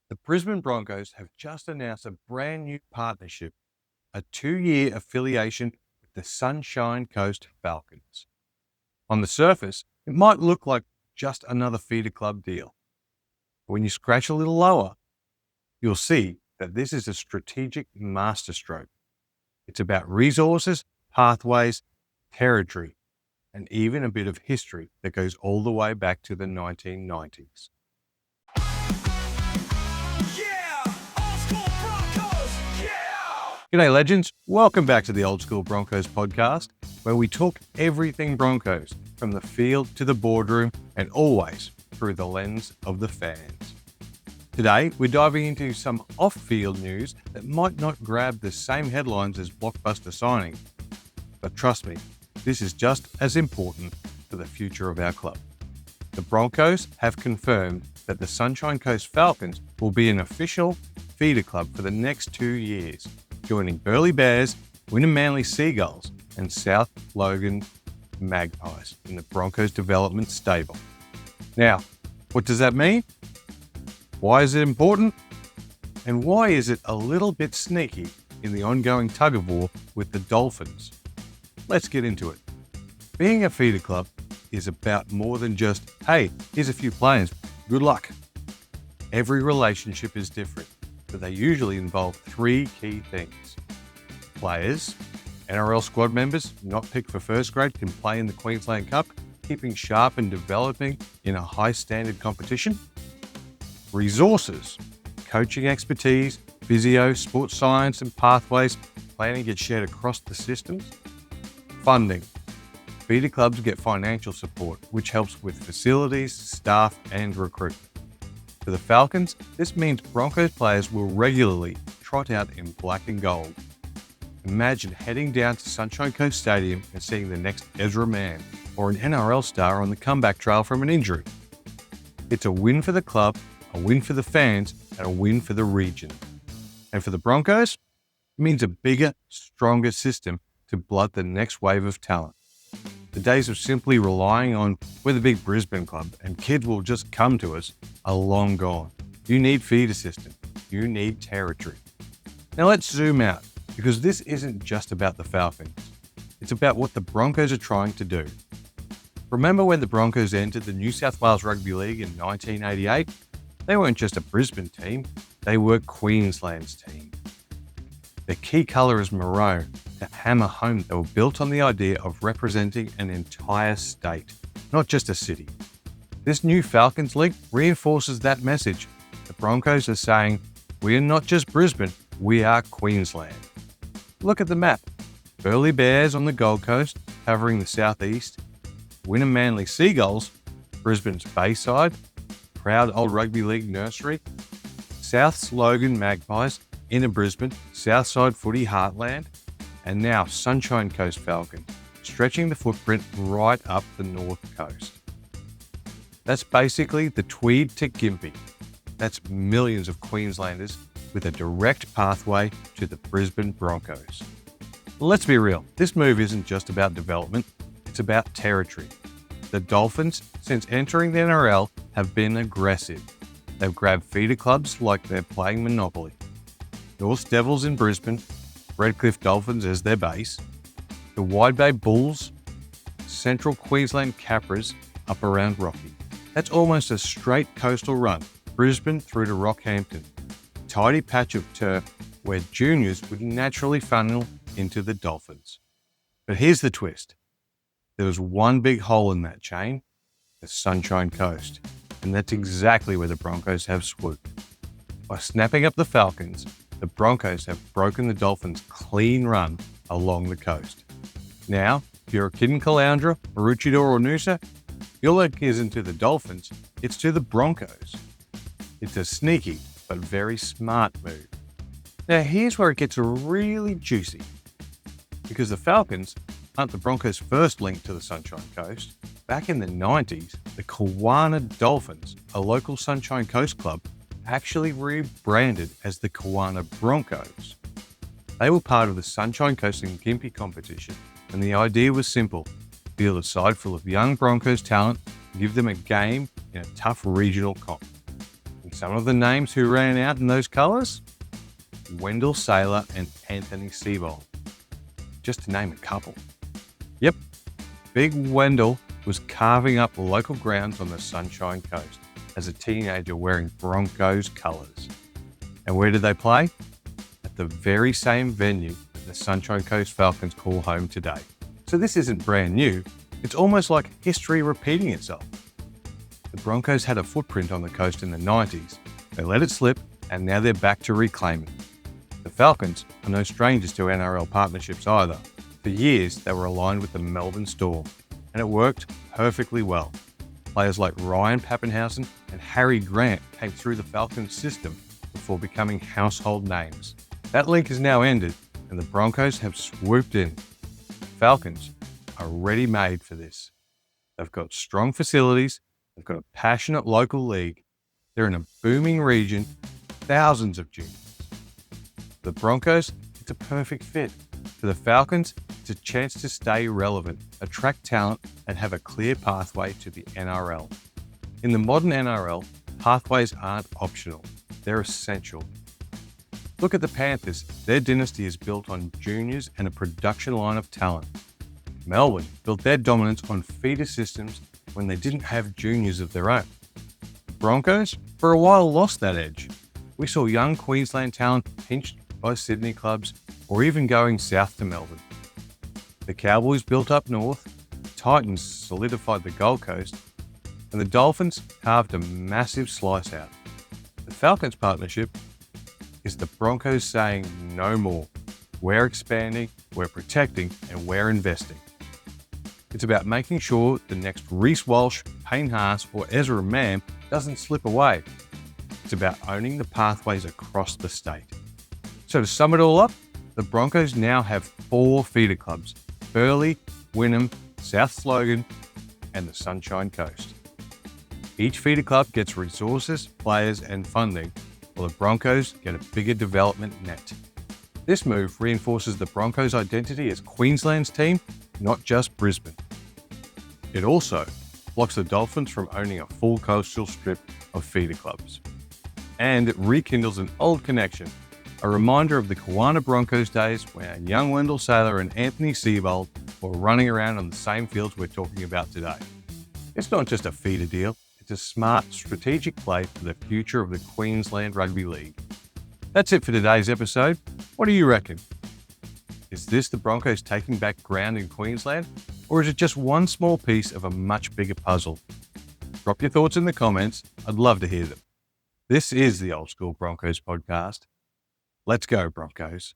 The Brisbane Broncos have just announced a brand new partnership, a 2-year affiliation with the Sunshine Coast Falcons. On the surface, it might look like just another feeder club deal. But when you scratch a little lower, you'll see that this is a strategic masterstroke. It's about resources, pathways, territory, and even a bit of history that goes all the way back to the 1990s. G'day legends, welcome back to the Old School Broncos podcast, where we talk everything Broncos, from the field to the boardroom, and always through the lens of the fans. Today, we're diving into some off-field news that might not grab the same headlines as blockbuster signing, but trust me, this is just as important for the future of our club. The Broncos have confirmed that the Sunshine Coast Falcons will be an official feeder club for the next 2 years, joining Burleigh Bears, Wynnum Manly Seagulls, and South Logan Magpies in the Broncos development stable. Now, what does that mean? Why is it important? And why is it a little bit sneaky in the ongoing tug-of-war with the Dolphins? Let's get into it. Being a feeder club is about more than just, hey, here's a few players, good luck. Every relationship is different, but they usually involve 3 key things. Players, NRL squad members not picked for first grade can play in the Queensland Cup, keeping sharp and developing in a high standard competition. Resources, coaching expertise, physio, sports science and pathways, planning gets shared across the systems. Funding, feeder clubs get financial support, which helps with facilities, staff and recruitment. For the Falcons, this means Broncos players will regularly trot out in black and gold. Imagine heading down to Sunshine Coast Stadium and seeing the next Ezra Mann or an NRL star on the comeback trail from an injury. It's a win for the club, a win for the fans, and a win for the region. And for the Broncos, it means a bigger, stronger system to blood the next wave of talent. The days of simply relying on, we're the big Brisbane club and kids will just come to us, are long gone. You need feeder system. You need territory. Now let's zoom out, because this isn't just about the Falcons. It's about what the Broncos are trying to do. Remember when the Broncos entered the New South Wales Rugby League in 1988? They weren't just a Brisbane team, they were Queensland's team. Their key colour is maroon, to hammer home they were built on the idea of representing an entire state, not just a city. This new Falcons link reinforces that message. The Broncos are saying, we are not just Brisbane, we are Queensland. Look at the map. Burleigh Bears on the Gold Coast, covering the southeast. Wynnum Manly Seagulls, Brisbane's Bayside, proud old rugby league nursery. South's Logan Magpies, inner Brisbane, Southside footy heartland. And now Sunshine Coast Falcons, stretching the footprint right up the north coast. That's basically the Tweed to Gympie. That's millions of Queenslanders with a direct pathway to the Brisbane Broncos. Let's be real, this move isn't just about development, it's about territory. The Dolphins, since entering the NRL, have been aggressive. They've grabbed feeder clubs like they're playing Monopoly. North Devils in Brisbane, Redcliffe Dolphins as their base, the Wide Bay Bulls, Central Queensland Capras up around Rocky. That's almost a straight coastal run, Brisbane through to Rockhampton. A tidy patch of turf where juniors would naturally funnel into the Dolphins. But here's the twist. There was one big hole in that chain, the Sunshine Coast, and that's exactly where the Broncos have swooped. By snapping up the Falcons, the Broncos have broken the Dolphins' clean run along the coast. Now, if you're a kid in Caloundra, Maroochydore or Noosa, your link isn't to the Dolphins, it's to the Broncos. It's a sneaky but very smart move. Now here's where it gets really juicy. Because the Falcons aren't the Broncos' first link to the Sunshine Coast. Back in the 90s, the Kawana Dolphins, a local Sunshine Coast club, actually rebranded as the Kawana Broncos. They were part of the Sunshine Coast and Gympie competition, and the idea was simple: field a side full of young Broncos talent and give them a game in a tough regional comp. Some of the names who ran out in those colours? Wendell Sailor and Anthony Seibold, just to name a couple. Yep, Big Wendell was carving up local grounds on the Sunshine Coast as a teenager wearing Broncos colours. And where did they play? At the very same venue that the Sunshine Coast Falcons call home today. So this isn't brand new, it's almost like history repeating itself. The Broncos had a footprint on the coast in the 90s, they let it slip, and now they're back to reclaim it. The Falcons are no strangers to NRL partnerships either. For years, they were aligned with the Melbourne Storm, and it worked perfectly well. Players like Ryan Papenhuyzen and Harry Grant came through the Falcons system before becoming household names. That link has now ended, and the Broncos have swooped in. Falcons are ready-made for this. They've got strong facilities, they've got a passionate local league, they're in a booming region, thousands of juniors. For the Broncos, it's a perfect fit. For the Falcons, it's a chance to stay relevant, attract talent, and have a clear pathway to the NRL. In the modern NRL, pathways aren't optional, they're essential. Look at the Panthers, their dynasty is built on juniors and a production line of talent. Melbourne built their dominance on feeder systems when they didn't have juniors of their own. The Broncos, for a while, lost that edge. We saw young Queensland talent pinched by Sydney clubs or even going south to Melbourne. The Cowboys built up north, the Titans solidified the Gold Coast, and the Dolphins carved a massive slice out. The Falcons partnership is the Broncos saying no more. We're expanding, we're protecting, and we're investing. It's about making sure the next Reece Walsh, Payne Haas, or Ezra Mam doesn't slip away. It's about owning the pathways across the state. So to sum it all up, the Broncos now have 4 feeder clubs: Burleigh, Wynnum, South Logan, and the Sunshine Coast. Each feeder club gets resources, players, and funding, while the Broncos get a bigger development net. This move reinforces the Broncos' identity as Queensland's team, not just Brisbane. It also blocks the Dolphins from owning a full coastal strip of feeder clubs. And it rekindles an old connection, a reminder of the Kawana Broncos days when young Wendell Sailor and Anthony Seibold were running around on the same fields we're talking about today. It's not just a feeder deal, it's a smart, strategic play for the future of the Queensland Rugby League. That's it for today's episode. What do you reckon? Is this the Broncos taking back ground in Queensland, or is it just one small piece of a much bigger puzzle? Drop your thoughts in the comments. I'd love to hear them. This is the Old School Broncos podcast. Let's go, Broncos.